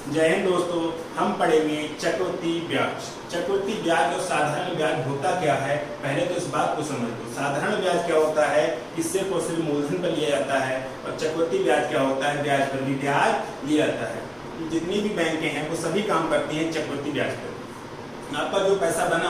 जय हिंद दोस्तों, हम पढ़ेंगे चक्रवृद्धि ब्याज। चक्रवृद्धि ब्याज और साधारण ब्याज होता क्या है, पहले तो इस बात को समझ लो। साधारण ब्याज क्या होता है कि सिर्फ और सिर्फ मूलधन पर लिया जाता है, और चक्रवृद्धि ब्याज क्या होता है, ब्याज पर भी ब्याज लिया जाता है। जितनी भी बैंकें हैं वो सभी काम करती हैं चक्रवृद्धि ब्याज पर। आपका जो पैसा बना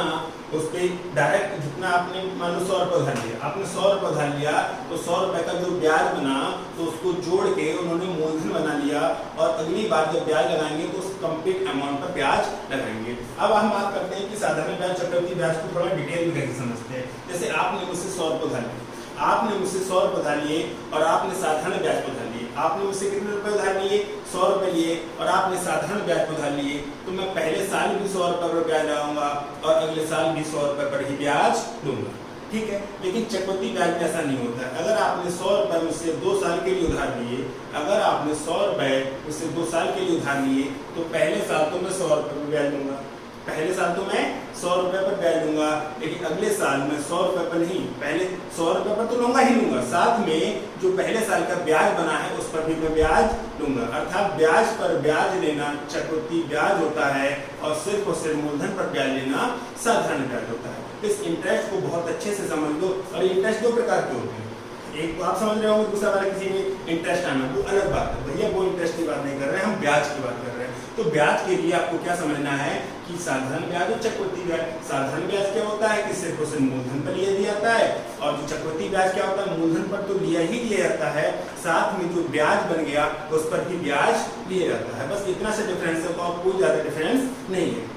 उस पर डायरेक्ट जितना आपने मान लो 100 रुपये उधार लिया, आपने 100 रुपये उधार लिया तो 100 रुपये का जो ब्याज बना तो उसको जोड़ के उन्होंने मूलधन बना लिया, और अगली बार जब ब्याज लगाएंगे तो उस कंप्लीट अमाउंट पर ब्याज लगाएंगे। अब हम बात करते हैं कि साधारण ब्याज चक्रवृद्धि ब्याज को थोड़ा डिटेल में कैसे समझते हैं। जैसे आपने मुझसे 100 रुपये उधार लिए, आपने मुझसे 100 रुपये उधार लिए और आपने साधारण ब्याज पर उधार लिए। आपने मुझसे कितने रुपए उधार लिए, 100 रुपए लिए, और आपने साधारण ब्याज पर उधार लिए, तो मैं पहले साल भी 100 रुपए पर ब्याज लगाऊंगा और अगले साल भी 100 रुपए पर ही ब्याज दूंगा, ठीक है। लेकिन चक्रवृद्धि ब्याज में ऐसा नहीं होता है। अगर आपने 100 रुपए मुझसे 2 साल के लिए उधार लिए, अगर आपने 100 रुपए मुझसे 2 साल के लिए उधार लिए, तो पहले साल तो मैं 100 रुपए पर ब्याज दूंगा, पहले साल तो मैं 100 रुपए पर ब्याज दूंगा, लेकिन अगले साल मैं 100 रुपए पर नहीं, पहले 100 रुपए पर तो लूंगा ही लूंगा, साथ में जो पहले साल का ब्याज बना है उस पर भी मैं ब्याज लूंगा। अर्थात ब्याज पर ब्याज लेना चक्रवृद्धि ब्याज होता है, और सिर्फ मूलधन पर ब्याज लेना साधारण ब्याज होता है। इस इंटरेस्ट को बहुत अच्छे से समझ लो। और इंटरेस्ट 2 प्रकार के होते हैं, एक तो आप समझ रहे होंगे, दूसरा वाला किसी में इंटरेस्ट आना वो अलग बात है। भैया वो इंटरेस्ट की बात नहीं कर रहे हैं, हम ब्याज की बात कर रहे हैं। तो ब्याज के लिए आपको क्या समझना है कि साधारण ब्याज और चक्रवृद्धि ब्याज। साधारण ब्याज क्या होता है कि सिर्फ और सिर्फ मूलधन पर लिया जाता है, और जो चक्रवृद्धि ब्याज क्या होता है, मूलधन पर तो लिया ही लिया जाता है, साथ में जो ब्याज बन गया उस पर भी ब्याज लिया जाता है। बस इतना सा डिफरेंस है, तो कोई ज्यादा डिफरेंस नहीं है।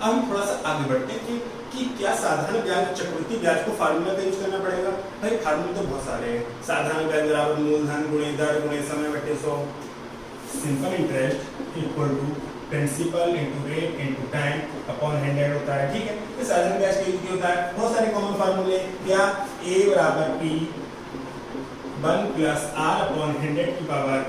अब हम थोड़ा सा आगे बढ़ते हैं कि क्या साधारण ब्याज और चक्रवृद्धि ब्याज को फार्मूला का यूज करना पड़ेगा। भाई फार्मूला तो बहुत सारे हैं। साधारण ब्याज बराबर मूलधन गुणे दर गुणे समय बटे 100, simple interest equal to principal into rate into time upon 100 होता है, ठीक है। तो साधारण ब्याज का यूज होता है, बहुत सारे कॉमन फार्मूले, क्या a बराबर p 1 प्लस r अपॉन 100 की पावर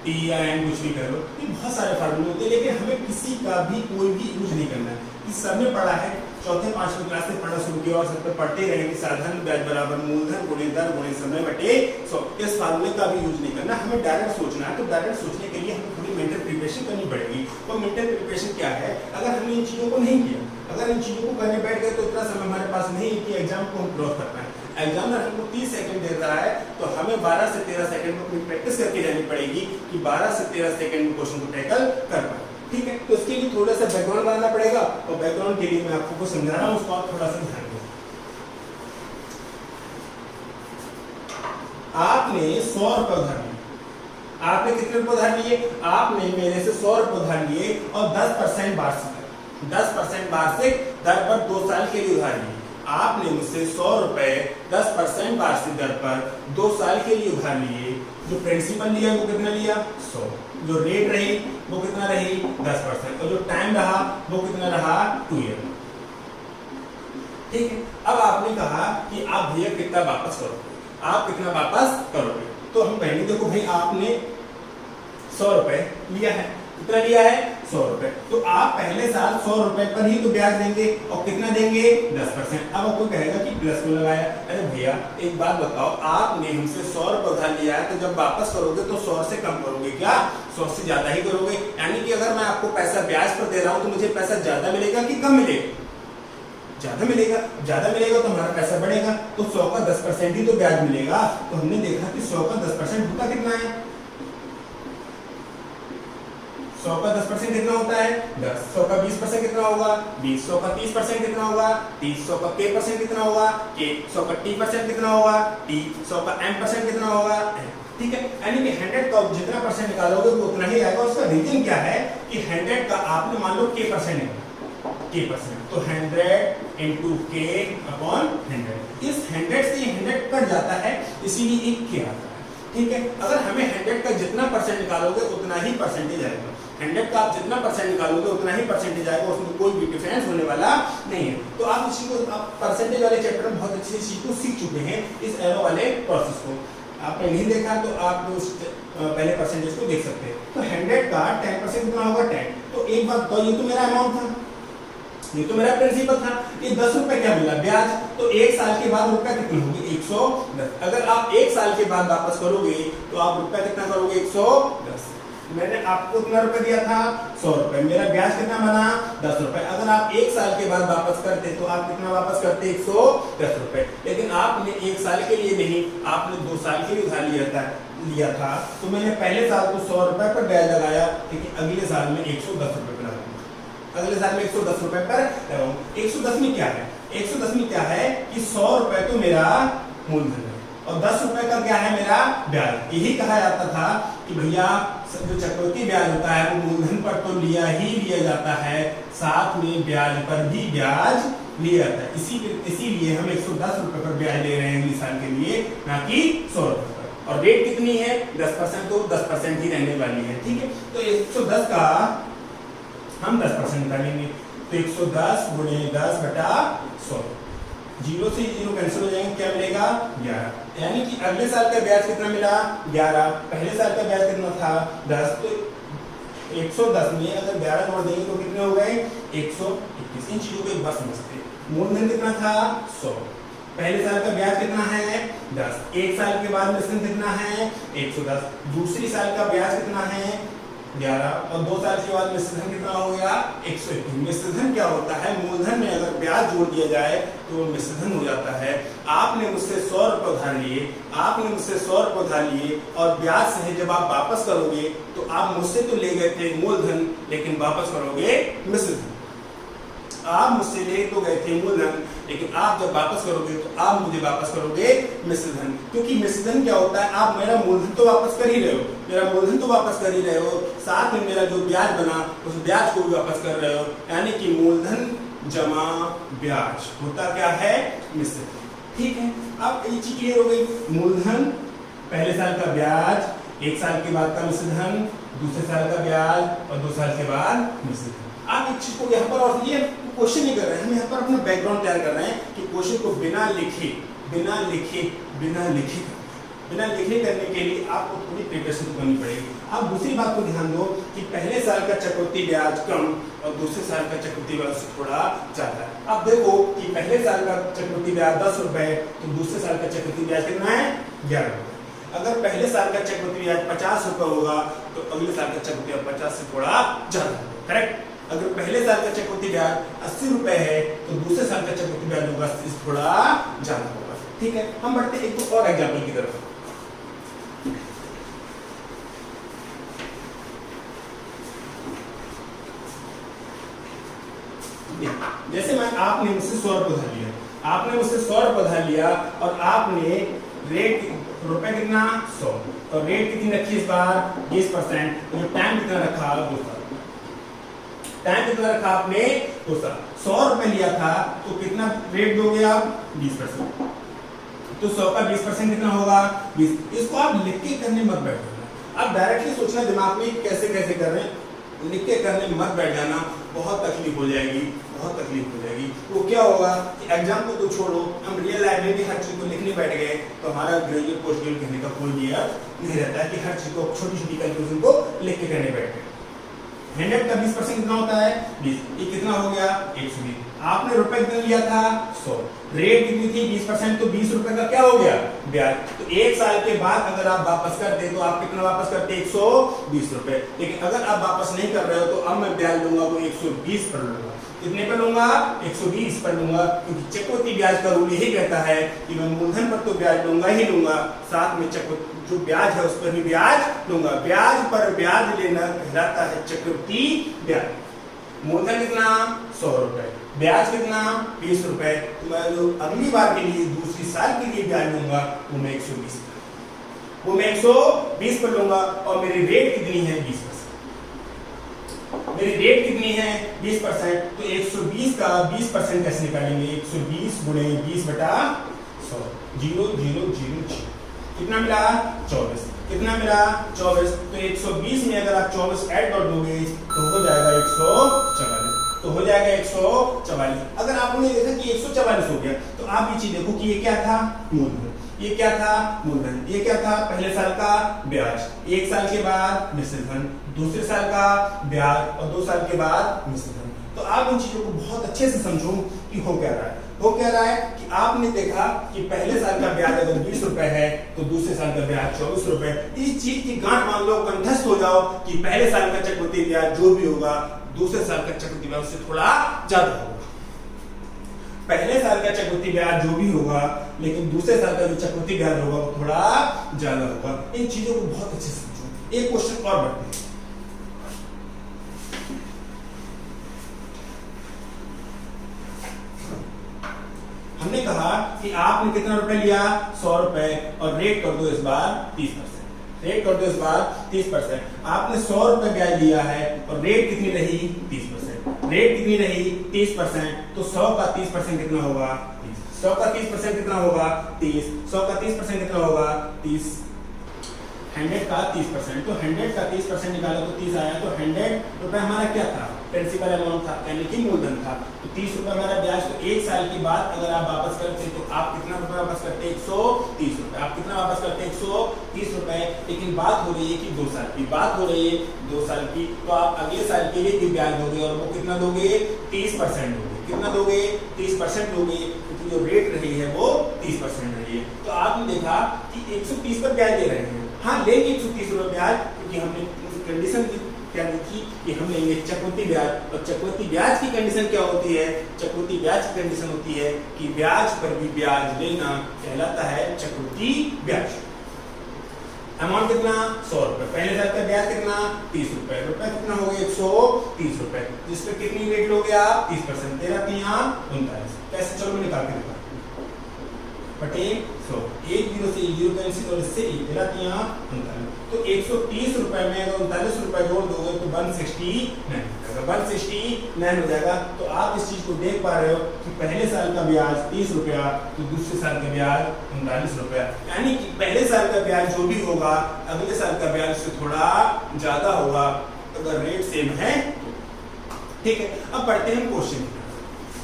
t या n, कुछ भी करो। ये बहुत सारे फार्मूले होते हैं, लेकिन हमें किसी का भी कोई भी यूज नहीं करना है। इस सब में पढ़ा है, चौथे 5वीं क्लास से पढ़ना शुरू किया और सब पे पढ़ते रहेंगे। साधारण ब्याज बराबर मूलधन गुणे दर गुणे समय बटे 100। इस फार्मूले का भी यूज नहीं करना, हमें डायरेक्ट सोचना है। तो डायरेक्ट सोचने के लिए हमें थोड़ी मेंटल प्रिपरेशन करनी पड़ेगी। तो मेंटल प्रिपरेशन क्या है, अगर हमने इन चीजों को नहीं किया, अगर इन चीजों को करने बैठ गए तो इतना समय हमारे पास नहीं है कि एग्जाम को हम क्रॉस कर पाए। एग्जामिनर हमको 30 सेकंड देता है, तो हमें 12 से 13 सेकंड में अपनी प्रैक्टिस करके जानी पड़ेगी कि 12 से 13 सेकंड में क्वेश्चन को टैकल कर पाए, ठीक है। तो इसके लिए थोड़ा सा बैकग्राउंड बनाना पड़ेगा, और बैकग्राउंड के लिए मैं आपको कुछ समझा रहा हूँ, उसको आप थोड़ा सा ध्यान दो। आपने 100 रुपए उधार लिए, आपने कितने रुपए उधार लिए, आपने मेरे से 100 रुपए उधार लिए और 10% वार्षिक दर पर 2 साल के लिए उधार लिए। आपने मुझसे 100 रुपए 10% वार्षिक दर पर 2 साल के लिए उधार लिए। जो प्रिंसिपल लिया वो कितना लिया, 100, जो रेट रही वो कितना रही, 10%, और जो टाइम रहा वो कितना रहा, 2 ईयर, ठीक है। अब आपने कहा कि आप भैया कितना वापस करोगे, आप कितना वापस करोगे। तो हम कहेंगे देखो भाई आपने 100 रुपए लिया है, कितना लिया है, 100 रुपए, तो आप पहले साल 100 रुपए पर ही तो ब्याज देंगे, और कितना देंगे, 10%। अब कोई कहेगा कि प्लस क्यों लगाया। अरे भैया एक बात बताओ, आपने हमसे 100 रुपए उधार लिया है, तो जब वापस करोगे तो 100 से कम करोगे क्या, 100 से ज्यादा ही करोगे। यानी कि अगर मैं आपको पैसा ब्याज पर दे रहा हूं तो मुझे पैसा ज्यादा मिलेगा कि कम मिलेगा, ज्यादा मिलेगा। ज्यादा मिलेगा तो हमारा पैसा बढ़ेगा, तो 100 का 10% ही तो ब्याज मिलेगा। तो हमने देखा कि 100 का 10% होता कितना है, 100 का 10% कितना होता है, 10। 100 का 20% कितना होगा, 20। 100 का 30% कितना होगा, 30। 100 का k% कितना होगा, k। 100 का t% कितना होगा, t। 100 का m% कितना होगा, m, ठीक है। यानी कि 100 का जितना परसेंट निकालोगे वो उतना ही आएगा। उसका रीजन क्या है कि 100 का आपने मान लो k% है, k%, तो 100 इंटू k अपॉन 100। इस 100 से 100 कट जाता है, इसीलिए एक k आता है, ठीक है। अगर हमें 100 का जितना परसेंट निकालोगे उतना ही परसेंटेज आएगा। 100 का आप जितना परसेंट निकालोगे उतना ही परसेंटेज आएगा, उसमें कोई भी डिफरेंस होने वाला नहीं है। तो आप इसी को, आप परसेंटेज वाले चैप्टर में बहुत अच्छे से चीज को सीख चुके हैं, इस एरो वाले प्रोसेस को। आपने नहीं देखा तो आप उस पहले परसेंटेज को देख सकते हैं। तो 100 का 10% कितना होगा, 10। तो एक बात तो ये तो मेरा अमाउंट था, ये तो मेरा प्रिंसिपल था, ये 10 रुपए क्या मिला, ब्याज। तो 1 साल के बाद रुपया कितना होगी, 110। अगर आप 1 साल के बाद वापस करोगे तो आप रुपया कितना करोगे, 110। मैंने आपको कितना रुपए दिया था 100 रुपए, मेरा ब्याज कितना बना 10 रुपए। अगर आप 1 साल के बाद वापस करते तो आप कितना वापस करते 110 रुपए, लेकिन आपने 1 साल के लिए नहीं, आपने 2 साल के लिए उधार लिया था तो मैंने पहले साल को 100 रुपए पर ब्याज लगाया, लेकिन अगले साल में 110 रुपए पर लगाऊंगा। अगले साल में 110 रुपए पर लगाऊंगा। 110 में क्या है, 110 में क्या है कि 100 रुपए तो मेरा मूलधन है और 10 रुपए का क्या है मेरा ब्याज। यही कहा जाता था कि भैया जो चक्रवृद्धि ब्याज होता है वो मूलधन पर तो लिया जाता है, साथ में ब्याज पर भी ब्याज लिया जाता है। इसीलिए हम 110 रुपए पर ब्याज ले रहे हैं अगले साल के लिए, ना कि 100 रुपए पर। और रेट कितनी है 10%, तो 10% ही रहने वाली है। ठीक है, तो 110 का हम 10% निकालेंगे, तो 110 गुणे 10 बटा 100, 0 से 0 कैंसिल हो जाएंगे, क्या मिलेगा 11। यानी कि अगले साल का ब्याज कितना मिला 11, पहले साल का ब्याज कितना था 10, तो 110 में अगर 11 जोड़ देंगे तो कितने हो गए 121। इन चीजों को एक बार समझते हैं। मूलधन कितना था 100, पहले साल का ब्याज कितना है 10, 1 साल के बाद मिश्रण कितना है 110, दूसरी साल का ब्याज कितना है 11 और 2 साल के बाद मिश्रधन कितना हो गया 121। मिश्रधन क्या होता है, मूलधन में अगर ब्याज जोड़ दिया जाए तो वो मिश्रधन हो जाता है। आपने मुझसे 100 रुपए उधार लिए, और ब्याज सहित जब आप वापस करोगे तो आप मुझसे तो ले गए थे मूलधन, लेकिन वापस करोगे मिश्रधन। आप मुझसे ले तो गए थे मूलधन, लेकिन आप जब वापस करोगे तो आप मुझे वापस करोगे मिश्रधन। क्योंकि मिश्रधन क्या होता है, आप मेरा मूलधन तो वापस कर ही रहे हो, साथ में मेरा जो ब्याज बना उस ब्याज को भी वापस कर रहे हो, यानी कि मूलधन जमा ब्याज होता क्या है मिश्रधन। ठीक है, अब ये चीज क्लियर हो गई। मूलधन, पहले साल का ब्याज, 1 साल के बाद का मिश्रधन, दूसरे साल का ब्याज और 2 साल के बाद मिश्रधन। आप एक चीज को यहाँ पर, और ये क्वेश्चन नहीं कर रहे हैं, हम यहाँ पर अपना बैकग्राउंड तैयार कर रहे हैं कि क्वेश्चन को बिना लिखे करने के लिए आपको थोड़ी प्रिपरेशन करनी पड़ेगी। आप दूसरी बात को ध्यान दो कि पहले साल का चक्रवृद्धि ब्याज कम और दूसरे साल का चक्रवृद्धि ब्याज थोड़ा ज्यादा है। अब देखो कि पहले साल का चक्रवृद्धि ब्याज 10 रुपए, तो दूसरे साल का चक्रवृद्धि ब्याज कितना है 11 रुपए। अगर पहले साल का चक्रवृद्धि ब्याज 50 रुपए होगा तो अगले साल का चक्रवृद्धि ब्याज 50 से थोड़ा ज्यादा होगा। करेक्ट। अगर पहले साल का चक्रवृद्धि ब्याज 80 रुपए है तो दूसरे साल का चक्रवृद्धि ब्याज होगा थोड़ा ज्यादा होगा। ठीक है, हम बढ़ते हैं एक और एग्जाम्पल की तरफ। जैसे आपने मुझसे 100 रुपए उधार लिया, और आपने रेट रुपए कितना 100 और रेट कितनी रखी इस बार 20%, तो टाइम कितना रखा 2 साल। टाइम कितना रखा आपने 2 साल। 100 रुपए लिया था तो कितना रेट दोगे आप 20%, तो 100 का 20% कितना होगा 20। इसको आप लिख के करने मत बैठ जाना, आप डायरेक्टली सोचना दिमाग में कैसे कर रहे हैं, लिख के करने मत बैठ जाना, बहुत तकलीफ हो जाएगी। वो क्या होगा कि एग्जाम को तो छोड़ो, हम रियल लाइफ में भी हर चीज को लिखने बैठ गए तो हमारा ग्रेजुएट पोस्ट ग्रेजुएट करने का कोई नहीं रहता है कि हर चीज को छोटी कैलकुलेशन को लिख के करने बैठ गए। हैंडआउट का 20% कितना होता है 20, ये कितना हो गया 120। आपने रुपए कितना लिया था 100, रेट कितनी थी 20%, तो 20 रुपए का क्या हो गया ब्याज। तो 1 साल के बाद अगर आप वापस करते तो आप कितना वापस करते 120 रुपए, लेकिन अगर आप वापस नहीं कर रहे हो तो अब मैं ब्याज लूंगा तो 120 पर लूंगा। कितने पर लूंगा 120 पर लूंगा, क्योंकि चक्रवृद्धि ब्याज का रूल यही कहता है कि मैं मूलधन पर तो ब्याज लूंगा, साथ में जो ब्याज है उस पर भी ब्याज लूंगा। ब्याज पर ब्याज लेना कहलाता है चक्रवृद्धि ब्याज। मूलधन कितना 100 रुपए, ब्याज कितना 20 रुपए, तो मैं जो अगली बार के लिए दूसरी साल के लिए ब्याज लूंगा वो मैं 120 पर लूंगा, और मेरी रेट कितनी है 20%। मेरी रेट कितनी है 20%, तो 120 का 20% कैसे निकालेंगे 120 गुणे 20 बटा 100, 0,000 कितना मिला 24। कितना मिला 24, तो 120 में अगर आप 24 ऐड कर दोगे तो हो जाएगा 144। अगर आपने देखा कि 144 हो गया तो आप ये चीज देखो कि ये क्या था मूलधन, ये क्या था पहले साल का ब्याज, 1 साल के बाद मिश्रधन, दूसरे साल का ब्याज और 2 साल के बाद मिश्रधन। तो आप इन चीजों को बहुत अच्छे से समझो कि हो क्या रहा है। हो क्या रहा है कि आपने देखा कि पहले साल का ब्याज अगर 20 रुपए है तो दूसरे साल का ब्याज 24 रुपए। इस चीज की गांठ मान लो, कंठस्थ हो जाओ कि पहले साल का चक्रवृद्धि ब्याज जो भी होगा दूसरे साल का चक्रवृद्धि ब्याज से थोड़ा ज्यादा होगा। पहले साल का चक्रवृद्धि ब्याज जो भी होगा लेकिन दूसरे साल का जो चक्रवृद्धि ब्याज होगा वो थोड़ा ज्यादा होगा। इन चीजों को बहुत अच्छे से समझो। एक क्वेश्चन और बढ़ते हैं। हमने कहा कि आपने कितना रुपए लिया 100 रुपए और रेट कर दो इस बार 30%। रेट कर दो इस बार 30%। आपने 100 रुपए ब्याज लिया है और रेट कितनी रही 30%। रेट कितनी रही 30%। तो 100 का 30% कितना होगा 30। 100 का 30% कितना होगा 30। 100 का 30% कितना होगा 30। 100 का 30%, तो 100 का 30% निकाला तो 30 आया। तो 100 रुपए हमारा क्या था प्रिंसिपल अमाउंट था यानी कि मूलधन था। तो 30 रुपए हमारा ब्याज। तो एक साल के बाद अगर आप वापस करते तो आप कितना रुपए वापस करते 130 रुपए। आप कितना वापस करते 130 रुपए। लेकिन बात हो रही है कि 2 साल की, बात हो रही है 2 साल की। तो आप अगले साल के लिए भी ब्याज दोगे और वो कितना दोगे 30% दोगे। कितना दोगे 30% दोगे क्योंकि जो रेट रही है वो 30% रही है। तो आपने देखा कि 130 पर ब्याज दे रहे हैं। हाँ लेंगे 130 रुपए ब्याज क्योंकि हमने कंडीशन क्या देखी कि हम लेंगे चक्रवृद्धि ब्याज। और चक्रवृद्धि ब्याज की कंडीशन क्या होती है? चक्रवृद्धि ब्याज की कंडीशन होती है कि ब्याज पर भी ब्याज लेना कहलाता है चक्रवृद्धि ब्याज। अमाउंट कितना 100 रुपए। पहले साल का ब्याज कितना 30 रुपए। रुपए कितना हो गया 130 रुपए। जिसपे कितनी रेट लोगे आप 30%। 13 39। कैसे? चलो मैं निकाल के दिखा बटे 100। 1 0 से 0 कैंसिल और इससे 13 39। तो 130 रुपए में अगर 39 रुपए जोड़ दोगे तो 169 169 हो जाएगा। तो आप इस चीज को देख पा रहे हो कि पहले साल का ब्याज 30 रुपया तो दूसरे साल का ब्याज 39 रुपया। यानी कि पहले साल का ब्याज जो भी होगा अगले साल का ब्याज से थोड़ा ज्यादा होगा अगर रेट सेम है। ठीक है, अब बढ़ते हैं क्वेश्चन।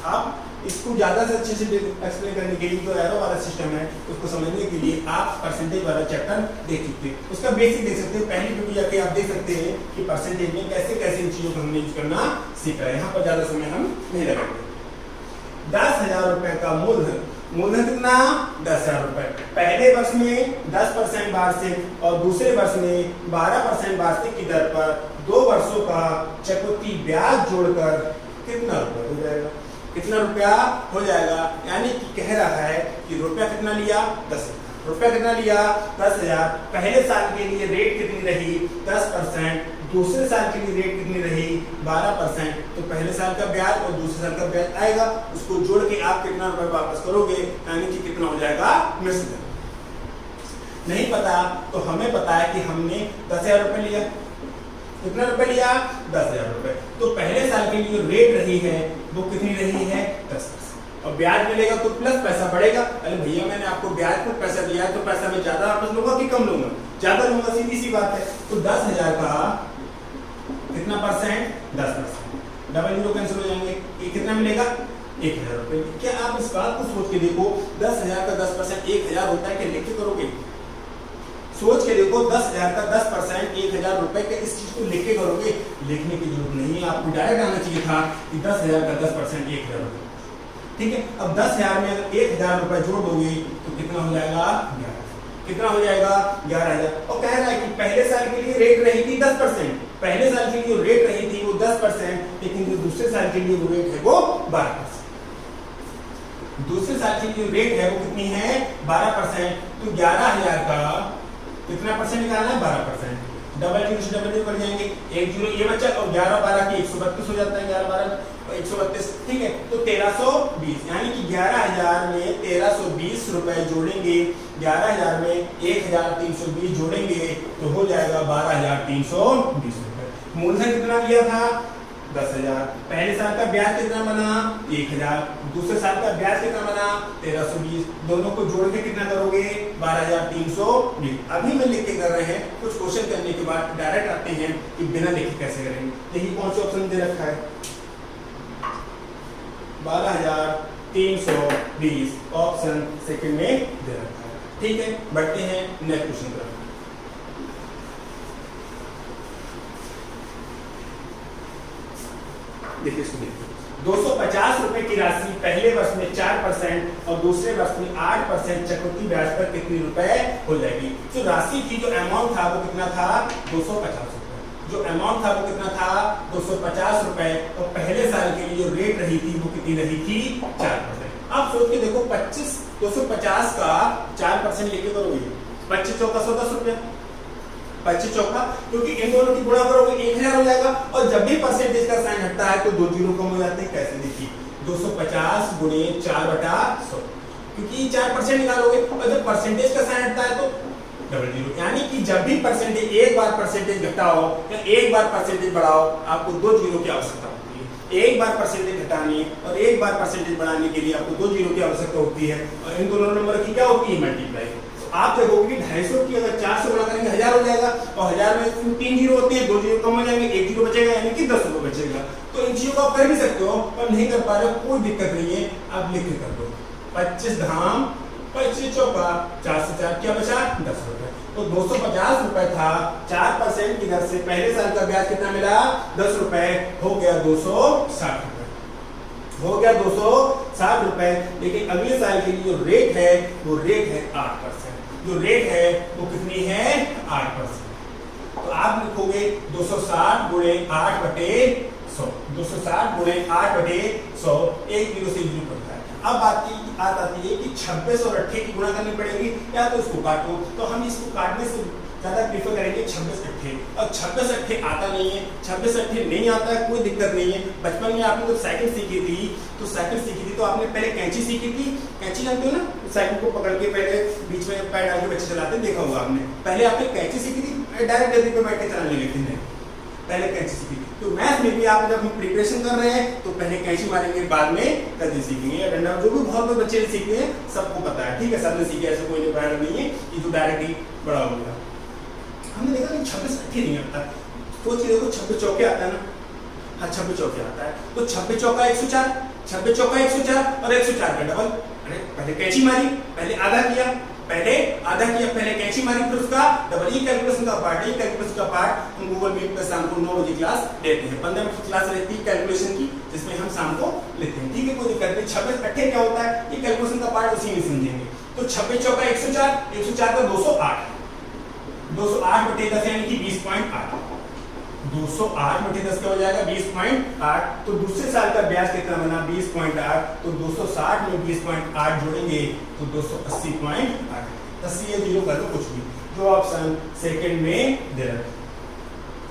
आप इसको ज्यादा से अच्छे से एक्सप्लेन करने के लिए जो एरो वाला सिस्टम है उसको समझने के लिए आप परसेंटेज वाला चैप्टर देख सकते हैं। उसका बेसिक देख सकते हैं। पहली वीडियो जाके आप देख सकते हैं कि परसेंटेज में कैसे कैसे इन चीजों को हमने यूज करना सीखा है। यहाँ पर ज्यादा समय हम नहीं लगाएंगे। 10,000 रुपए का मूलधन। मूलधन कितना 10,000 रुपए। पहले वर्ष में 10% वार्षिक और दूसरे वर्ष में 12% वार्षिक की दर पर 2 वर्षों का चक्रवृद्धि ब्याज जोड़कर कितना रुपए हो जाएगा? कितना रुपया हो जाएगा? यानी कि कह रहा है कि रुपया कितना लिया 10,000। रुपया कितना लिया 10,000। पहले साल के लिए रेट कितनी रही 10%। दूसरे साल के लिए रेट कितनी रही 12%। तो पहले साल का ब्याज और दूसरे साल का ब्याज आएगा, उसको जोड़ के आप कितना रुपए वापस करोगे यानी कि कितना हो जाएगा मिश्रण। नहीं पता तो हमें पता है कि हमने 10,000 रुपए लिया। कितना रुपए लिया 10,000 रुपए। तो पहले साल के लिए जो रेट रही है वो कितनी रही है 10%। और ब्याज मिलेगा तो प्लस पैसा बढ़ेगा। अरे भैया मैंने आपको ब्याज पर पैसा दिया है तो पैसा मैं ज्यादा वापस लूंगा कि कम लूंगा? ज्यादा लूंगा, सीधी सी बात है। तो 10,000 का कितना परसेंट 10%। डबल जीरो कैंसिल हो जाएंगे। ये कितना मिलेगा 1,000 रुपए। क्या आप इस बात को सोच के देखो 10,000 का 10% 1,000 होता है कि लिख के करोगे? सोच के देखो 10,000 का 10% 1,000 रुपए के इस चीज को लिख के करोगे? लिखने की जरूरत नहीं है, आपको डायरेक्ट आना चाहिए था कि 10,000 का 10% 1,000 रुपए। ठीक है, अब 10,000 में अगर 1,000 रुपए जोड़ दोगे तो कितना हो जाएगा 11। कितना हो जाएगा 11,000। और कह रहा है कि पहले साल के लिए रेट रही थी 10%। पहले साल के लिए जो रेट रही थी वो 10%, लेकिन जो दूसरे साल के लिए वो रेट है वो 12%। दूसरे साल की जो रेट है वो कितनी है 12%। तो 11,000 का कितना परसेंट निकालना है 12%। डबल जीरो से डबल जीरो कर जाएंगे, 1 जीरो ये बचा और 11 12 की 132 हो जाता है। 11 12 132। ठीक है, तो 1320 यानी कि 11,000 में 1320 रुपए जोड़ेंगे। 11,000 में 1,320 जोड़ेंगे तो हो जाएगा 12,320 रुपए। मूलधन कितना लिया था 10,000। पहले साल का ब्याज कितना बना 1,000। दूसरे साल का ब्याज कितना बना 1320। दोनों को जोड़ के कितना करोगे 12,320। अभी मैं लिख के कर रहे हैं, कुछ क्वेश्चन करने के बाद डायरेक्ट आते हैं कि बिना लिखे कैसे करेंगे। देखिए कौन सा ऑप्शन दे रखा है 12,320 ऑप्शन सेकंड में दे रखा है। ठीक है, बढ़ते हैं नेक्स्ट क्वेश्चन पर। देखिए इसको देखिए 250 रुपए की राशि पहले वर्ष में 4% और दूसरे वर्ष में 8% चक्रवृद्धि ब्याज पर कितनी रुपए हो जाएगी। जो राशि थी, जो अमाउंट था वो कितना था 250 रुपए। जो अमाउंट था वो कितना था 250 रुपए और पहले साल के लिए जो रेट रही थी वो कितनी रही थी 4%। अब सोच के देखो 250 का 4% लेके करोगे 25 चौका 110 रुपया 25 चौका, क्योंकि इन दोनों की गुणा करोगे 1000 हो जाएगा और जब भी परसेंटेज का साइन हटता है तो 2 जीरो कम हो जाते हैं। कैसे देखिए 250 गुणे 4/100, क्योंकि 4% निकालोगे और जब परसेंटेज का साइन हटता है तो डबल जीरो, यानी कि जब भी परसेंटेज एक बार परसेंटेज घटाओ या एक बार परसेंटेज बढ़ाओ आपको 2 जीरो की आवश्यकता होती है। एक बार परसेंटेज घटाने और एक बार परसेंटेज बढ़ाने के लिए आपको 2 जीरो की आवश्यकता होती है और इन दोनों नंबर की क्या होती है मल्टीप्लाई। आप देखोगे 250 की अगर 4 से गुणा करेंगे 1000 हो जाएगा और 1000 में 3 जीरो होते हैं, 2 जीरो कम हो जाएंगे, 1 जीरो बचेगा, यानी कि 10 रुपए बचेगा। तो इन चीजों को आप कर भी सकते हो पर नहीं कर पा रहे हो कोई दिक्कत नहीं है, आप लिख के कर दो 25 धाम 25 चौका 4 से 4 क्या बचा 10 रुपए। तो 250 रुपए था, 4% की दर से पहले साल का ब्याज कितना मिला 10 रुपए, हो गया 260 रुपए, हो गया 260 रुपए। लेकिन अगले साल के लिए जो रेट है वो रेट है 8%। जो रेट है वो कितनी है 8%। तो आप लिखोगे 260 गुणे 8/100, 260 गुणे 8/100, 1 जीरो से जीरो पड़ता है। अब बात आती है कि 26 और 8 की गुणा करनी पड़ेगी या तो इसको काटो, तो हम इसको काटने से ज्यादा प्रीफर करेंगे 26 8। और 26 8 आता नहीं है, 26 8 नहीं आता है कोई दिक्कत नहीं है। बचपन में आपने जब साइकिल सीखी थी तो आपने पहले कैंची सीखी थी, कैंची जानते हो ना, साइकिल को पकड़ के पहले बीच में पैर डाल के बच्चे चलाते देखा होगा आपने। पहले आपने कैंची सीखी थी, डायरेक्ट गद्दी पे बैठ के चलाने लगे थे, पहले कैंची सीखी। तो मैथ में भी आप जब हम प्रिपरेशन कर रहे हैं तो पहले कैंची मारेंगे बाद में गद्दी सीखेंगे, डंडा जो भी बहुत लोग बच्चे सीखते हैं सबको पता है, ठीक है, सबने सीखे, ऐसा कोई कारण नहीं है कि जो डायरेक्ट ही बड़ा हो गया। हमने देखा कि 26 8 नहीं आता, सोच के देखो 26 चौके आता है ना, हाँ 26 चौके आता है, तो 26 चौका 104, 26 चौका 104 और 104 का डबल। अरे पहले कैंची मारी, पहले आधा किया, पहले कैंची मारी फिर उसका डबल। ये कैलकुलेशन का पार्ट है, कैलकुलेशन का पार्ट हम गूगल मीट पे शाम को 9 बजे क्लास लेते हैं, 15 मिनट की क्लास रहती है कैलकुलेशन की जिसमें हम शाम को लेते हैं, ठीक है, कोई दिक्कत नहीं। 26 8 क्या होता है ये कैलकुलेशन का पार्ट उसी में समझेंगे। तो 26 चौका 104, 104 का 208, 208/10 यानी कि 20.8, 208/10 क्या हो जाएगा 20.8। तो दूसरे साल का ब्याज कितना बना 20.8, तो 260 में 20.8 जोड़ेंगे तो 280.8। 80 या जीरो कर दो कुछ भी, जो ऑप्शन सेकंड में दे रहा है,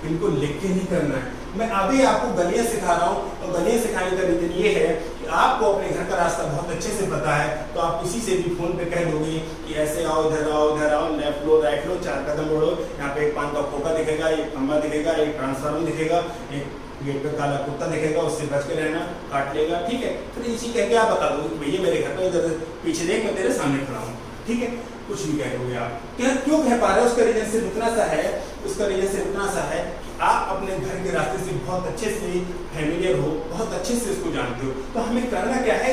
इनको लिख के नहीं करना है। मैं अभी आपको गलियां सिखा रहा हूँ और गलियां सिखाने का रीजन ये है कि आपको अपने घर का रास्ता बहुत अच्छे से पता है, तो आप किसी से भी फोन पे कह दोगे कि ऐसे आओ, इधर आओ, लेफ्ट लो राइट लो, 4 कदम बढ़ो, यहाँ पे एक पान का खोखा दिखेगा, एक खंबा दिखेगा, एक ट्रांसफार्मर दिखेगा, एक गेट पे काला कुत्ता दिखेगा, उससे बच के रहना, काट लेगा, ठीक है। फिर इसी कह के आप बता दोगे भैया मेरे घर पे इधर पीछे देख, मैं तेरे सामने खड़ा हूँ, ठीक है, कुछ भी कह दोगे आप। क्यों कह पा रहे हो, उसका रीजन सिर्फ इतना सा है, उसका रीजन सिर्फ इतना सा है कि आप अपने घर के रास्ते से बहुत अच्छे से फैमिलियर हो, बहुत अच्छे से उसको जानते हो। तो हमें करना क्या है,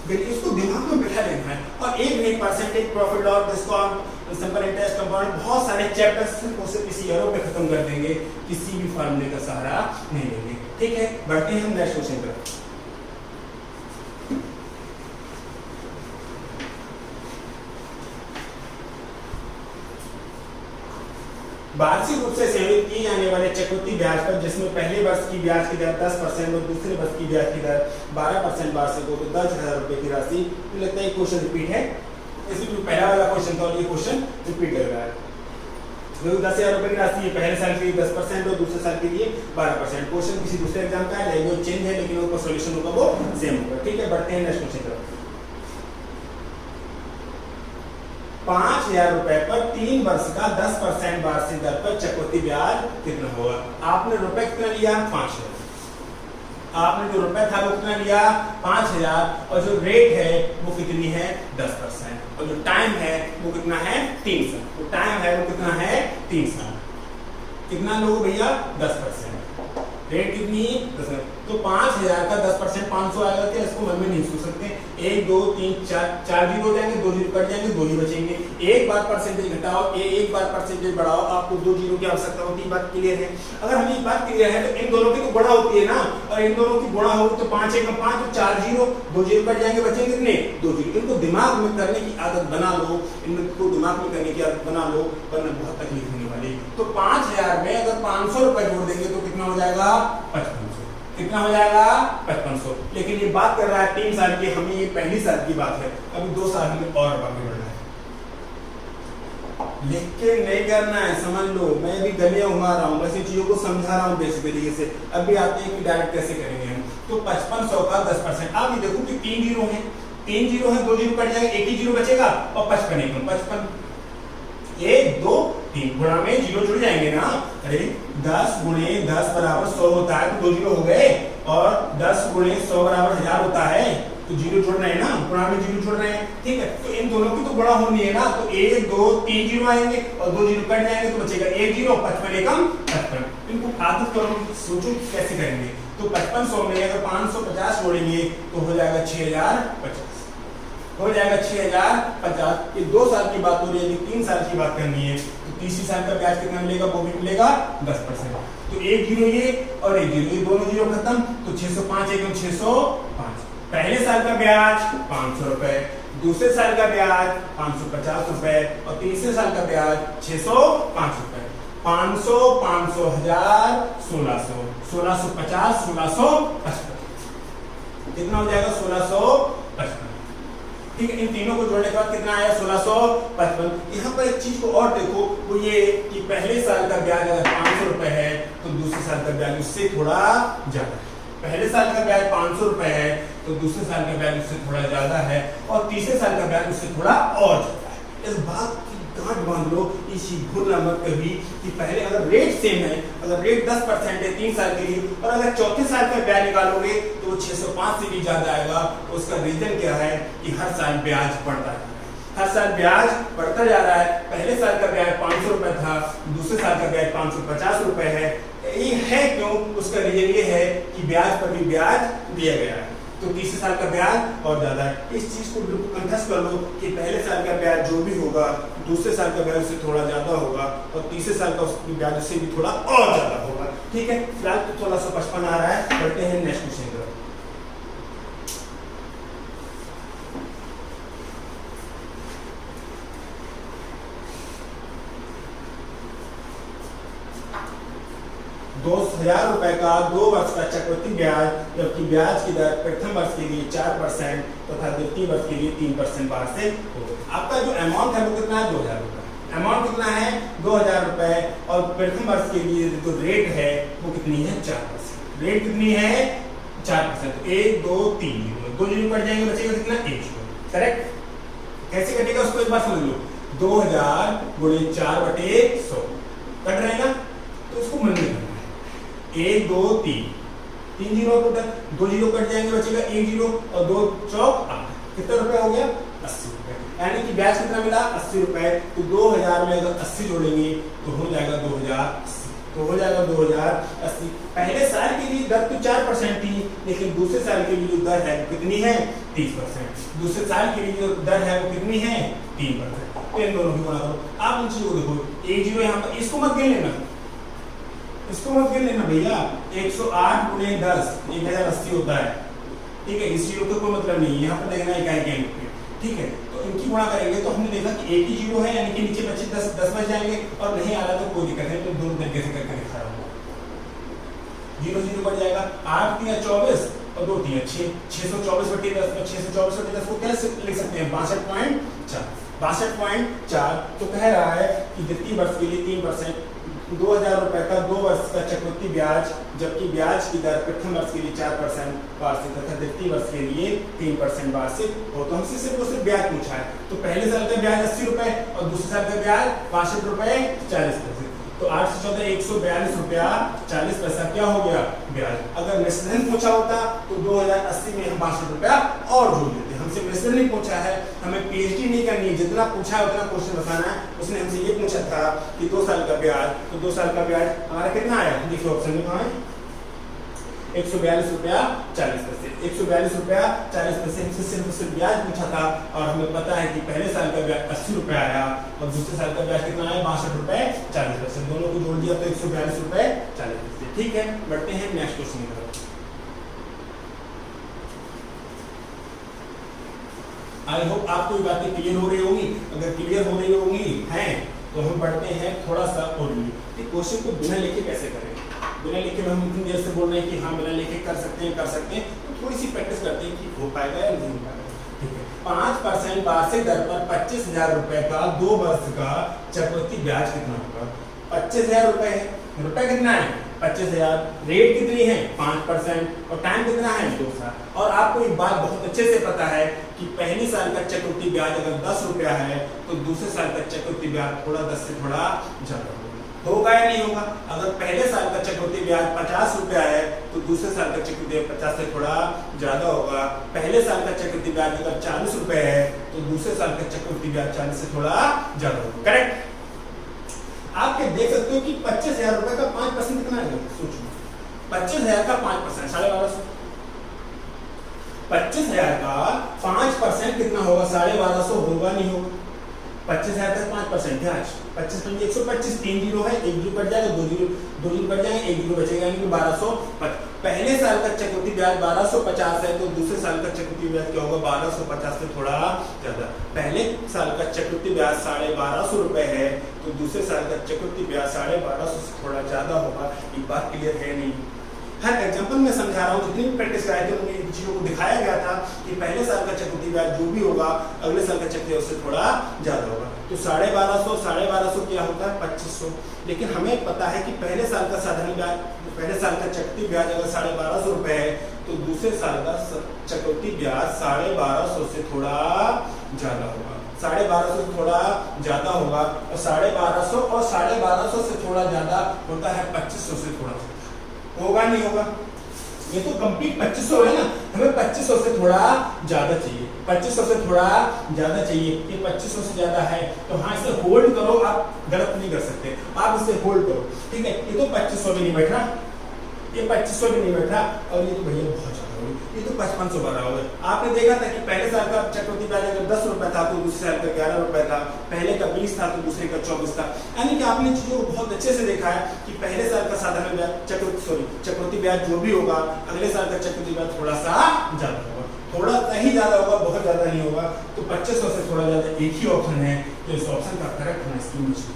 इसको दिमाग में बैठा लेना है और एक नहीं percentage profit loss discount simple interest compound बहुत सारे चैप्टर्स सिर्फ इसी ईयरों पे खत्म कर देंगे, किसी भी फार्मूले का सहारा नहीं लेंगे, ठीक है। बढ़ते हैं हम नेक्स्ट क्वेश्चन पर। वार्षिक रूप से सेवित किए जाने वाले चक्रवृद्धि ब्याज पर जिसमें पहले वर्ष की ब्याज की दर 10% और दूसरे वर्ष की ब्याज की दर 12% वार्षिक हो तो 10,000 रुपए की राशि। तो लगता है क्वेश्चन रिपीट है, इसलिए पहला वाला क्वेश्चन था और ये क्वेश्चन रिपीट लग रहा है। 10,000 रुपए की राशि है, पहले साल के लिए 10% और दूसरे साल के लिए 12%। क्वेश्चन किसी दूसरे एग्जाम का है, लैंग्वेज चेंज है लेकिन उसका सोल्यूशन होगा वो सेम होगा, ठीक है। बढ़ते हैं नेक्स्ट क्वेश्चन पर। 5,000 रुपए पर 3 वर्ष का 10% वार्षिक दर पर चक्रवृद्धि ब्याज कितना होगा। आपने रुपए कितना लिया 5,000, आपने जो रुपए था वो कितना लिया 5,000 और जो रेट है वो कितनी है 10% और जो टाइम है वो कितना है 3 साल। तो टाइम है वो कितना है 3 साल। कितना लोग भैया 10%। रेट कितनी 10। तो 5000 का 10% 500 आएगा क्या? इसको मन में नहीं सोच सकते। 1 2 3 4 4 जीरो हो जाएंगे, 2 जीरो कट जाएंगे, 2 ही बचेंगे। एक बार परसेंटेज घटाओ, एक बार परसेंटेज बढ़ाओ, आपको 2 जीरो की आवश्यकता होती है। बात क्लियर है? अगर हमें ये बात क्लियर है तो इन दोनों की तो गुणा होती है ना, और इन दोनों की गुणा होगी तो 5 1 5 तो 4 जीरो, 2 जीरो कट जाएंगे, बचेंगे कितने? 2 जीरो। इनको दिमाग में करने की आदत बना लो, इनको दिमाग में करने की आदत बना लो, वरना बहुत तकलीफ होने वाली। तो 5000 में अगर 500 रुपए जोड़ देंगे तो कितना हो जाएगा? 5500। कितना हो जाएगा? 5500। लेकिन ये बात कर रहा है 3 साल की, हमें ये पहली साल की बात है, अभी 2 साल में और आगे बढ़ना है। लिख के नहीं करना है, समझ लो, मैं भी गले उड़ा रहा हूँ, बस इन चीजों को समझा रहा हूँ बेसिक तरीके से। अभी आते हैं कि डायरेक्ट कैसे करेंगे हम। तो 5500 का 10%, आप ये देखो कि 3 जीरो है, 3 जीरो है, 2 जीरो कट जाएगा, एक ही जीरो बचेगा, और 55 एकम 55 1 2 3 गुणा में जीरो जुड़ जाएंगे ना। अरे 10 गुणे 10 बराबर 100 होता है, तो 2 जीरो हो गए, और 10 गुणे 100 बराबर 1000 होता है, तो जीरो जोड़ रहे हैं ना, गुणा में जीरो जोड़ रहे हैं, ठीक है। तो इन दोनों की तो गुणा होनी है ना, तो 1 2 3 जीरो आएंगे और 2 जीरो कट जाएंगे, तो बचेगा 1 जीरो, 55 एकम 55। इनको आदत करो, सोचो कैसे करेंगे। तो 5500 में अगर 550 जोड़ेंगे तो हो जाएगा 6050, हो जाएगा 6050। ये 2 साल की बात हो रही है, 3 साल की बात करनी है, तो तीसरी साल का ब्याज कितना मिलेगा? वो भी मिलेगा 10%। तो 1 जीरो ये और 1 जीरो, ये दोनों जीरो खत्म, तो 605 एकम 605। पहले साल का ब्याज 500 रुपए, दूसरे साल का ब्याज 550 रुपए, और तीसरे साल का ब्याज 605 रुपए। 500 500 1000 1600 1650 1655। कितना हो जाएगा? 1655। ठीक है। इन तीनों को जोड़ने के बाद कितना आया? 1655। यहाँ पर एक चीज को और देखो, वो ये कि पहले साल का ब्याज अगर 500 रुपए है तो दूसरे साल का ब्याज उससे थोड़ा ज्यादा है। पहले साल का ब्याज 500 रुपए है तो दूसरे साल का ब्याज उससे थोड़ा ज्यादा है, और तीसरे साल का ब्याज उससे थोड़ा और ज्यादा है। इस बात की गांठ बांध लो, इसी भूलना मत कभी कि पहले अगर रेट सेम है, अगर रेट 10% है 3 साल के लिए, और अगर चौथे साल का ब्याज निकालोगे तो वो 605 से भी ज्यादा आएगा। तो उसका रीजन क्या है कि हर साल ब्याज बढ़ता है, हर साल ब्याज बढ़ता जा रहा है। पहले साल का ब्याज 500 रुपए था, दूसरे साल का ब्याज 550 रुपए है। ये है क्यों? उसका रीजन ये है कि ब्याज पर भी ब्याज दिया गया है, तो तीसरे साल का ब्याज और ज्यादा है। इस चीज को बिल्कुल कंठस्थ कर लो कि पहले साल का ब्याज जो भी होगा, दूसरे साल का ब्याज उससे थोड़ा ज्यादा होगा, और तीसरे साल का ब्याज उससे भी थोड़ा और ज्यादा होगा। ठीक है। फिलहाल तो 1655 आ रहा है, बढ़ते हैं नेक्स्ट क्वेश्चन की तरफ। ₹2000 का 2 वर्ष का चक्रवृद्धि ब्याज, जबकि ब्याज की दर प्रथम वर्ष के लिए 4% तथा द्वितीय वर्ष के लिए 3% वार्षिक हो। आपका जो अमाउंट है वो कितना है? 2000 रुपए। अमाउंट कितना है? 2000 रुपए, और प्रथम वर्ष के लिए जो रेट है वो कितनी है? 4%। रेट कितनी है? 4%। 1 2 3 जीरो, 2 जीरो कट जाएंगे, बचेगा कितना? 1 जीरो। करेक्ट। कैसे कटेगा उसको एक बार समझ लो। 2000 गुणे 4/100 कट रहे ना, तो उसको मन में करना है। 1 2 3 जीरो, 2 जीरो कट जाएंगे, बचेगा 1 जीरो, और 2 चौक 8। कितना रुपए हो गया? 80 रुपए। यानी कि ब्याज कितना मिला? 80 रुपए। तो 2000 में अगर 80 जोड़ेंगे तो हो जाएगा 2080, तो हो जाएगा 2080। पहले साल के लिए दर तो 4% थी, लेकिन दूसरे साल के लिए जो दर है कितनी है? 30%। दूसरे साल के लिए जो दर है वो कितनी है? 3%। तो इन दोनों की गुणा करो। आप इन चीजों को देखो, 1 जीरो यहाँ पर, इसको मत गिन लेना, इसको मत गिन लेना भैया। 108 गुणे 10 1080 होता है। ठीक है। इस जीरो का कोई मतलब नहीं, यहाँ पर देखना इकाई के अंक पे। ठीक है। तो इनकी गुणा करेंगे तो हमने देखा कि एक ही जीरो है, यानी कि नीचे बचे 10 बच जाएंगे, और नहीं आ रहा तो कोई दिक्कत है, तो दोनों तरीके से करके दिखा रहा हूँ। 0 0 बढ़ जाएगा। 8 3 24 और 2 3 6, 624/10 में 624/10 को कैसे लिख सकते हैं? 62.4 62.4। तो कह रहा है कि द्वितीय वर्ष के लिए 3%, 2000 रुपए का 2 वर्ष का चक्रवृद्धि ब्याज, जबकि ब्याज की दर प्रथम वर्ष के लिए 4% वार्षिक तथा द्वितीय वर्ष के लिए 3% वार्षिक हो। तो हमसे सिर्फ और सिर्फ ब्याज पूछा है। तो पहले साल का ब्याज 80 रुपए और दूसरे साल का ब्याज 62 रुपए 40 पैसे। तो 8 से 14 142 रुपया 40 पैसा क्या हो गया? ब्याज। अगर मिश्रण पूछा होता तो 2080 में हम 62 रुपया और जोड़ देते। हमसे मिश्रण नहीं पूछा है, हमें पीएचडी नहीं करनी है, जितना पूछा है उतना क्वेश्चन बताना है। उसने हमसे ये पूछा था कि 2 साल का ब्याज, तो 2 साल का ब्याज हमारा कितना आया? देखिए ऑप्शन में कहाँ है? 142 रुपया 40 पैसे, 142 रुपया 40 पैसे। हमसे सिर्फ ब्याज पूछा था और हमें पता है कि पहले साल का ब्याज 80 रुपया आया और दूसरे साल का ब्याज कितना आया 62 रुपए 40 पैसे। दोनों को जोड़ दिया तो 142 रुपए 40 पैसे। ठीक है, बढ़ते हैं नेक्स्ट क्वेश्चन की तरफ। आई होप आपको ये बातें क्लियर हो रही होंगी। अगर क्लियर हो रही होंगी हैं तो हम बढ़ते हैं थोड़ा सा और कि क्वेश्चन को बिना लिखे कैसे करें। बिना लिखे में हम इतनी देर से बोल रहे हैं कि हाँ बिना लिखे कर सकते हैं तो थोड़ी सी प्रैक्टिस करते हैं कि हो पाएगा या नहीं हो पाएगा। ठीक है, 5% वार्षिक दर पर 25,000 रुपए का 2 वर्ष का चक्रवृद्धि ब्याज कितना होगा? 25,000 रुपए है, रुपए कितना है 25,000, रेट कितनी है 5% और टाइम कितना है 2 साल। और आपको एक बात बहुत अच्छे से पता है कि पहले साल का चक्रवृद्धि ब्याज अगर 10 रुपया है तो दूसरे साल का चक्रवृद्धि ब्याज थोड़ा 10 से थोड़ा ज्यादा होगा या नहीं होगा? अगर पहले साल का चक्रवृद्धि ब्याज 50 रुपया है तो दूसरे साल का चक्रवृद्धि 50 से थोड़ा ज्यादा होगा। पहले साल का चक्रवृद्धि ब्याज अगर 40 रुपए है तो दूसरे साल का चक्रवृद्धि ब्याज 40 से थोड़ा ज्यादा होगा। करेक्ट? आप क्या देख सकते हो कि 25,000 रुपए का 5% कितना है? सोचो 25,000 का 5% 1250। 25,000 का 5% कितना होगा? 1250 होगा नहीं होगा? 25,000 का 5% ब्याज 25 पंजे 125, 3 जीरो है, 1 जीरो कट जाएगा, 2 जीरो कट जाएंगे, 1 जीरो बचेगा, यानी कि 1250। पहले साल का चक्रवृद्धि ब्याज 1250 है तो दूसरे साल का चक्रवृद्धि ब्याज क्या होगा? 1250 से थोड़ा ज्यादा। पहले साल का चक्रवृद्धि ब्याज 1250 रुपए है तो दूसरे साल का चक्रवृद्धि ब्याज 1250 से थोड़ा ज्यादा होगा। ये बात क्लियर है नहीं? हर एग्जांपल में समझा रहा हूँ, जितनी भी प्रैक्टिस कराई थी उन्हें इन चीजों को दिखाया गया था कि पहले साल का चक्रवृद्धि ब्याज जो भी होगा अगले साल का चक्रवृद्धि उससे थोड़ा ज्यादा होगा। तो 1250 क्या होता है 2500। लेकिन हमें पता है कि पहले साल का साधारण ब्याज, पहले साल का चक्रवृद्धि ब्याज अगर 1250 रुपए है तो दूसरे साल का चक्रवृद्धि ब्याज 1250 से थोड़ा ज्यादा होगा। 1250 से थोड़ा ज्यादा होगा और 1250 और 1250 से थोड़ा ज्यादा होता है 2500 से थोड़ा होगा नहीं होगा? ये तो कंप्लीट 2500 है ना, हमें 2500 से थोड़ा ज्यादा चाहिए, 2500 से थोड़ा ज्यादा चाहिए। ये 2500 से ज्यादा है तो हाँ इसे होल्ड करो, आप गलत नहीं कर सकते, आप इसे होल्ड करो। ठीक है, ये तो 2500 भी नहीं बैठ रहा, ये 2500 भी नहीं बैठ रहा और ये तो भैया बहुत ज्यादा हो गई, ये तो 5512 हो गया। आपने देखा था कि पहले साल का चक्रवृद्धि ब्याज अगर 10 रुपए था तो दूसरे साल का 11 रुपए था, पहले का 20 था तो दूसरे का 24 था। यानी कि आपने चीजों को बहुत अच्छे से देखा है कि पहले साल का साधारण ब्याज चक्रवृद्धि ब्याज जो भी होगा अगले साल का चक्रवृद्धि ब्याज थोड़ा सा ज्यादा होगा, थोड़ा सा ही ज्यादा होगा, बहुत ज्यादा नहीं होगा। तो 2500 से थोड़ा ज्यादा एक ही ऑप्शन है, तो इस ऑप्शन का करेक्ट होना इसकी मजबूरी है।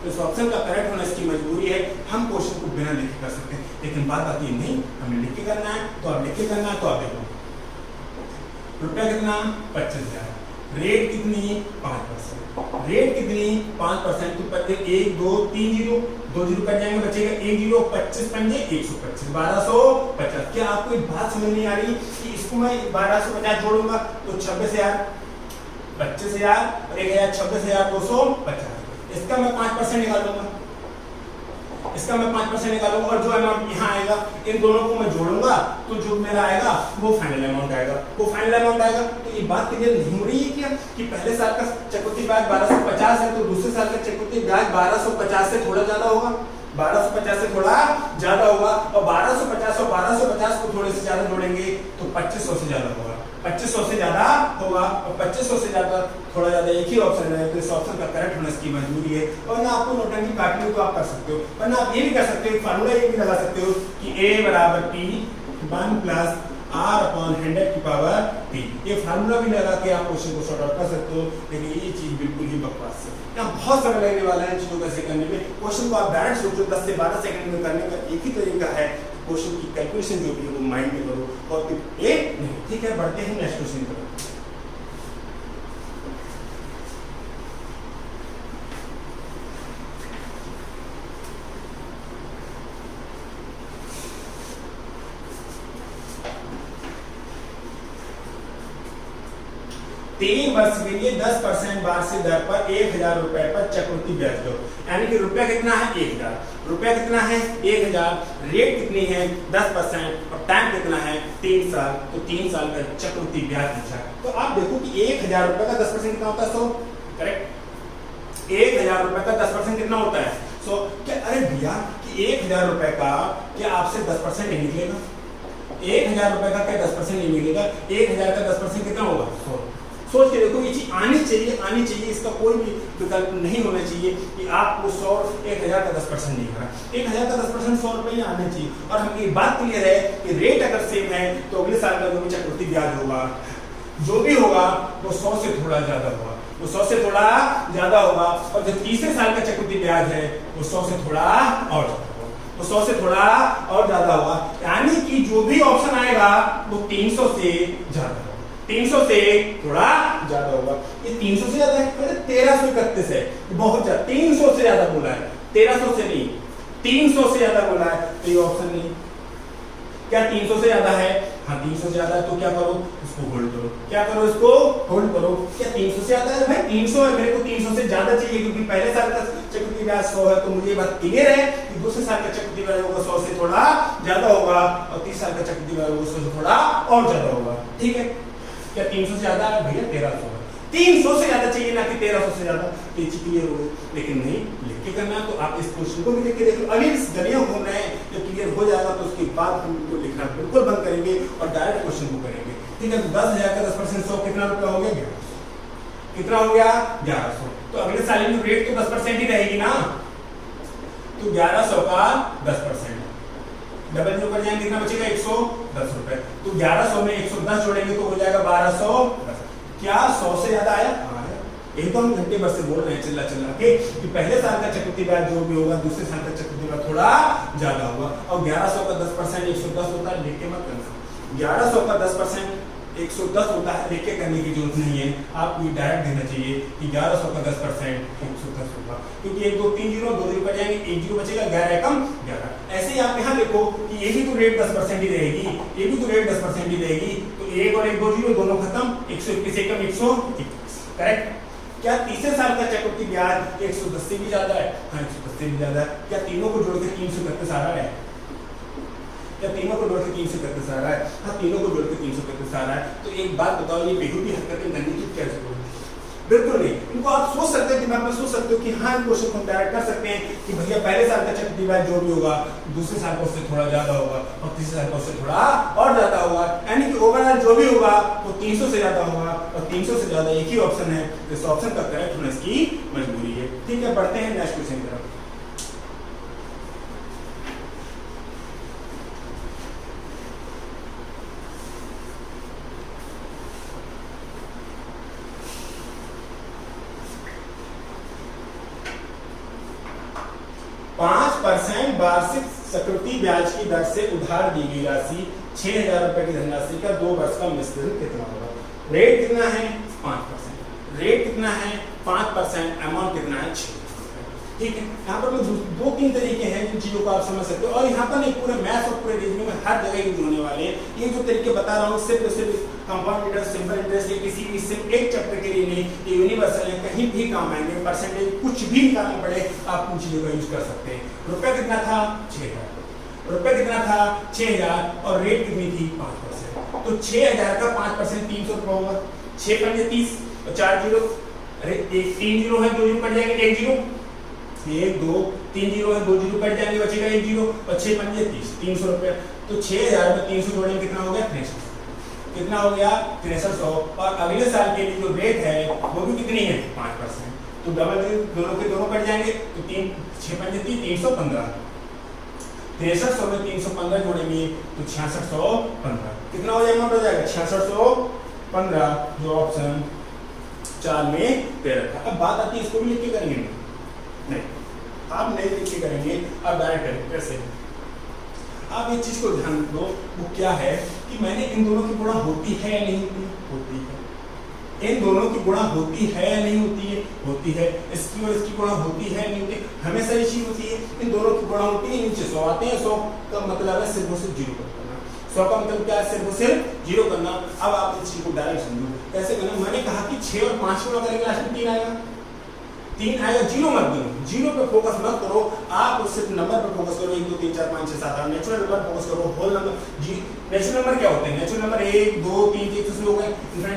इस ऑप्शन का करेक्ट होना इसकी मजबूरी है। हम क्वेश्चन को बिना लिखे कर सकते हैं, लेकिन बात आती है नहीं हमें लिख के करना है, तो आप लिख के करना है। तो आप देखो रुपया कितना 25,000, रेट कितनी 5%, रेट कितनी 5%। तो 1 2 3 जीरो, 2 जीरो कट जाएंगे, बचेगा 1 जीरो, 25 पंजे 125, 1250। क्या आपको एक बात समझ नहीं आ रही कि इसको मैं 1250 जोड़ूंगा तो 26,000, 25,000 और 1,000 26,250। इसका मैं 5% निकालूंगा, इसका मैं 5% निकालूंगा और जो अमाउंट यहाँ आएगा इन दोनों को मैं जोड़ूंगा तो जो मेरा आएगा वो फाइनल अमाउंट आएगा, वो फाइनल अमाउंट आएगा। तो ये बात क्लियर नहीं हो रही है क्या कि पहले साल का चक्रवृद्धि ब्याज 1250 है तो दूसरे साल का चक्रवृद्धि ब्याज 1250 से थोड़ा ज्यादा होगा, 1250 से थोड़ा ज्यादा होगा और 1250 और 1250 को थोड़े से ज्यादा जोड़ेंगे तो 2500 से ज्यादा होगा, 2500 से ज्यादा होगा और 2500 से ज्यादा थोड़ा ज्यादा एक ही ऑप्शन है। तो इस ऑप्शन का करेक्ट होना इसकी मजबूरी है। और ना आपको नोटंकी काटनी हो तो आप कर सकते हो, वरना आप ये भी कर सकते हो, फार्मूला ये भी लगा सकते हो कि A बराबर P 1 प्लस R अपॉन 100 की पावर P। ये फार्मूला भी लगा के आप क्वेश्चन को सॉर्ट आउट कर सकते हो, लेकिन ये चीज बिल्कुल ही बकवास है। यहाँ बहुत समय लगने वाला है चीजों को ऐसे करने में। क्वेश्चन को आप डायरेक्ट सोचो, 10 से 12 सेकंड में करने का एक ही तरीका है, क्वेश्चन की कैलकुलेशन जो भी है वो माइंड में करो और फिर एक नहीं। ठीक है, बढ़ते हैं नेक्स्ट क्वेश्चन पर। तीन वर्ष के लिए 10% वार्षिक दर पर 1,000 रुपए पर चक्रवृद्धि ब्याज दो। यानी कि रुपया कितना है 1,000, रुपया कितना है 1,000, रेट कितनी है 10% और टाइम कितना है 3 साल। तो 3 साल का चक्रवृद्धि ब्याज पूछा। तो आप देखो कि 1,000 रुपए का 10% कितना होता है 100, करेक्ट। 1,000 रुपए का 10% कितना होता है 100। क्या अरे भैया कि 1,000 रुपए का क्या आपसे 10% नहीं निकलेगा? 1000 रुपए का क्या 10% नहीं मिलेगा, 1000 का 10% कितना होगा 100। सोच के देखो ये चीज आनी चाहिए, इसका कोई भी विकल्प नहीं होना चाहिए कि आपको 100 1000 का 10% नहीं करा, 1000 का 10% 100 रुपये आना चाहिए। और हम ये बात क्लियर है कि रेट अगर सेम है तो अगले साल का जो भी चक्रवृद्धि ब्याज होगा जो भी होगा वो 100 से थोड़ा ज्यादा होगा, वो 100 से थोड़ा ज्यादा होगा। और जो तीसरे साल का चक्रवृद्धि ब्याज है वो 100 से थोड़ा और तो 100 से थोड़ा और ज्यादा होगा, यानी कि जो भी ऑप्शन आएगा वो 300 से ज्यादा होगा, 300 से थोड़ा ज्यादा होगा। ये 300 से ज्यादा है, 1331 है, बहुत ज्यादा, 300 से ज्यादा बोला है, 1300 से नहीं, 300 से ज्यादा बोला है, तो ये ऑप्शन नहीं। क्या 300 से ज्यादा है? हाँ 300 से ज्यादा है, तो क्या करो, इसको होल्ड करो, क्या करो, इसको होल्ड करो। क्या 300 से ज्यादा है? भाई 300 है, मेरे को 300 से ज्यादा चाहिए, क्योंकि पहले साल का चक्रवृद्धि ब्याज 100 है, तो मुझे ये बात क्लियर है कि दूसरे साल का चक्रवृद्धि ब्याज होगा 100 से थोड़ा ज्यादा होगा, और तीसरे साल का चक्रवृद्धि ब्याज होगा 100 से थोड़ा और ज्यादा होगा। ठीक है, क्या 300 से ज्यादा है? भैया 1300 है, 300 से ज्यादा चाहिए ना कि 1300 से ज्यादा, तो ये क्लियर हो गई। लेकिन नहीं लिख के करना, तो आप इस क्वेश्चन को भी लिख के देख लो। अभी इस गलियां घूम रहे हैं, जब क्लियर हो जाएगा तो उसके बाद हम इनको लिखना बिल्कुल बंद करेंगे और डायरेक्ट क्वेश्चन को करेंगे। ठीक है, तो 10,000 का 10% 100 कितना रुपया हो गया? 1100। कितना हो गया? 1100। तो अगले साल की रेट तो 10% ही रहेगी ना, तो 1100 का 10%, डबल जो कर जाएंगे कितना बचेगा? 110 रुपए। तो 1100 में 110 जोड़ेंगे तो हो जाएगा 1210। क्या 100 से ज्यादा आया? एक तो हम घंटे भर से बोल रहे हैं चिल्ला के कि पहले साल का चक्रवृद्धि ब्याज जो भी होगा दूसरे साल का चक्रवृद्धि ब्याज थोड़ा ज्यादा होगा। और 1100 का 10% 110 होता है, लिख के मत करना। 1100 का 10% 110 होता है, लिख के करने की जरूरत नहीं है, आपको ये डायरेक्ट देना चाहिए कि 1100 का 10% 110 होगा, क्योंकि 1 2 3 जीरो 2 जीरो कट जाएंगे, 1 जीरो बचेगा, 11 एकम 11। ऐसे ही आप यहाँ देखो कि ये भी तो रेट 10% ही रहेगी, ये भी तो रेट 10% ही रहेगी, तो 1 और 1 2 जीरो दोनों खत्म, 121 एकम 121। करेक्ट। क्या तीसरे साल का चक्रवृद्धि ब्याज 110 से भी ज्यादा है? हाँ 110 से भी ज्यादा है। क्या तीनों को जोड़ के 331 आ रहा है? क्या तीनों को जोड़ के 331 आ रहा है? हाँ तीनों को जोड़ के 331 आ रहा है। तो एक बात बताओ, ये बेहूदी हरकतें करने की क्या जरूरत है? बिल्कुल नहीं। इनको आप सोच सकते हैं, दिमाग में सोच सकते हो कि हाँ इन क्वेश्चन को डायरेक्ट कर सकते हैं कि भैया पहले साल का चक्रवृद्धि ब्याज जो भी होगा दूसरे साल का उससे थोड़ा ज्यादा होगा और तीसरे साल का उससे थोड़ा और ज्यादा होगा, यानी कि ओवरऑल जो भी होगा वो 300 से ज्यादा होगा, और 300 से ज्यादा एक ही ऑप्शन है, इस ऑप्शन का करेक्ट होना इसकी मजबूरी है। ठीक है, बढ़ते हैं नेक्स्ट क्वेश्चन की तरफ। % वार्षिक चक्रवृद्धि ब्याज की दर से उधार दी गई राशि 6,000 रुपए की धनराशि का 2 वर्ष का मिश्रण कितना होगा? रेट कितना है? 5%। रेट कितना है? 5%। अमाउंट कितना है? 6। ठीक है, यहाँ पर 2-3 तरीके हैं जिन चीजों को आप समझ सकते हो, और यहाँ पर नहीं पूरे मैथ्स और पूरे रीजनिंग में हर जगह यूज होने वाले हैं। ये जो तरीके बता रहा हूँ सिर्फ कंपाउंड इंटरेस्ट, सिंपल इंटरेस्ट, ये किसी भी सिर्फ एक चैप्टर के लिए नहीं, ये यूनिवर्सल है, कहीं भी काम आएंगे। परसेंटेज कुछ भी निकालना पड़े आप उन चीजों का यूज कर सकते हैं। रुपया कितना था? 6,000। रुपया कितना था? 6,000। और रेट कितनी थी? 5%। तो 6,000 का 5% 300 रुपये होगा। 6 पंजे 30 और 4 जीरो, अरे 3 जीरो है, 2 जीरो कट जाएंगे, 1 जीरो, 1 2 3 जीरो है, 2 जीरो कट जाएंगे, बचेगा 1 जीरो, और 6 पंजे 30, 300 रुपये। तो 6,000 में 300 जोड़ेंगे कितना हो गया? 63। कितना हो गया? 6300। और अगले साल के लिए जो रेट है वो भी कितनी है? 5%। तो डबल दोनों के दोनों कट जाएंगे, तो 3 6 पंजे 30, 315। 6300 में 315 जोड़ेंगे तो 6615। कितना हो जाएगा? हो जाएगा 6615, जो ऑप्शन 4 में दे रखा। अब बात आती है इसको भी लिख के करेंगे? नहीं, आप नहीं लिख के करेंगे, आप डायरेक्ट करेंगे। कैसे? आप एक चीज को ध्यान दो, वो क्या है कि मैंने इन दोनों की गुणा होती है या नहीं होती? होती है। इन दोनों की गुणा होती है या नहीं होती है? होती है। इसकी और इसकी गुणा होती है नहीं होती? हमेशा ये चीज होती है। इन दोनों की गुणा होती है, नीचे 100 आते हैं। 100 का मतलब है सिर्फ और सिर्फ 0 करना। 100 का मतलब क्या है? सिर्फ और सिर्फ 0 करना। अब आप इस चीज को डायरेक्ट समझो कैसे करना। मैंने कहा कि 6 और 5 गुणा करेंगे, लास्ट में 3 आएगा। 3 आएगा, 0 मत करो, 0 पे फोकस मत करो, आप सिर्फ नंबर पे फोकस करो। 1 2 3 4 5 6 7 8 नेचुरल नंबर फोकस करो। होल नंबर नेचुरल नंबर क्या होते हैं? नेचुरल नंबर 1 2 3 1 से हो गए,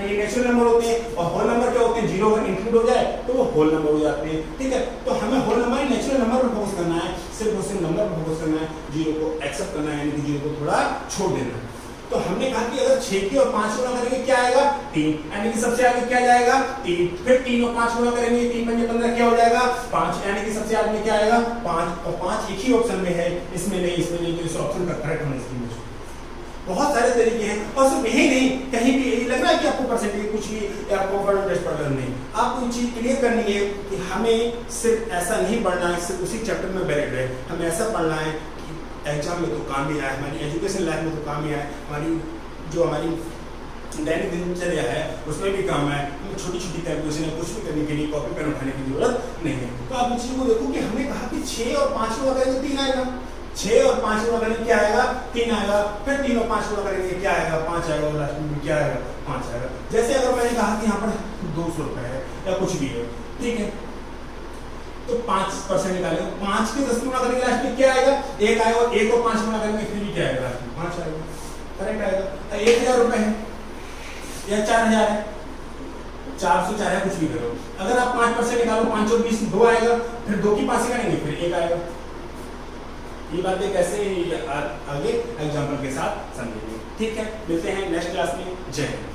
ये नेचुरल नंबर होते हैं। और होल नंबर क्या होते हैं? 0 अगर इंक्लूड हो जाए तो वो होल नंबर हो जाते हैं। ठीक है, तो हमें होल नंबर नेचुरल नंबर पर फोकस करना है। सिर्फ और सिर्फ नंबर को फोकस करना है, जीरो को एक्सेप्ट करना है, यानी कि जीरो को थोड़ा छोड़ देना है। तो हमने कहा कि अगर 6 की और 5 गुणा करेंगे क्या आएगा 3, यानी कि सबसे आगे क्या जाएगा 3, फिर 3 और 5 गुणा करेंगे 3 पंजे 15 क्या हो जाएगा 5, यानी कि सबसे आगे क्या आएगा 5, और 5 एक ही ऑप्शन में है, इसमें नहीं, तो इस ऑप्शन का करेक्ट होना चाहिए। बहुत सारे तरीके हैं, और सिर्फ यही नहीं, कहीं भी यही लग रहा है कि आपको परसेंटेज कुछ भी आपको टेस्ट पढ़ना नहीं, आपको ये चीज क्लियर करनी है कि हमें सिर्फ ऐसा नहीं पढ़ना है सिर्फ उसी चैप्टर में बैठ रहे, हमें ऐसा पढ़ना है एग्जाम में तो काम भी आए, हमारी एजुकेशन लाइफ में तो काम ही आए, हमारी दैनिक दिनचर्या है उसमें भी काम आए, हमें छोटी छोटी कैलकुलेशन है कुछ भी करने के लिए कॉपी पेन उठाने की जरूरत नहीं है। तो आप इस चीज को देखो कि हमने कहा कि 6 और 5 को करेंगे 3 आएगा, 6 और 5 को करेंगे क्या आएगा 3 आएगा, फिर 3 और 5 को करेंगे क्या आएगा 5 आएगा, और लास्ट में क्या आएगा 5 आएगा। जैसे अगर मैंने कहा कि यहाँ पर 200 रुपए है या कुछ भी है, ठीक है, तो 5% निकालेंगे, 5 के 10 गुना करेंगे लास्ट में क्या आएगा 1 आएगा, और 1 को 5 गुना करेंगे फिर भी क्या आएगा लास्ट में 5 आएगा, करेक्ट आएगा। 1000 रुपए है या 4000 है, 404 है, कुछ भी करो, अगर आप 5% निकालो 5 और 20 2 आएगा, फिर 2 की 5 से करेंगे फिर 1 आएगा। ये बातें कैसे आगे एग्जाम्पल के साथ समझेंगे। ठीक है, मिलते हैं नेक्स्ट क्लास में। जय हिंद।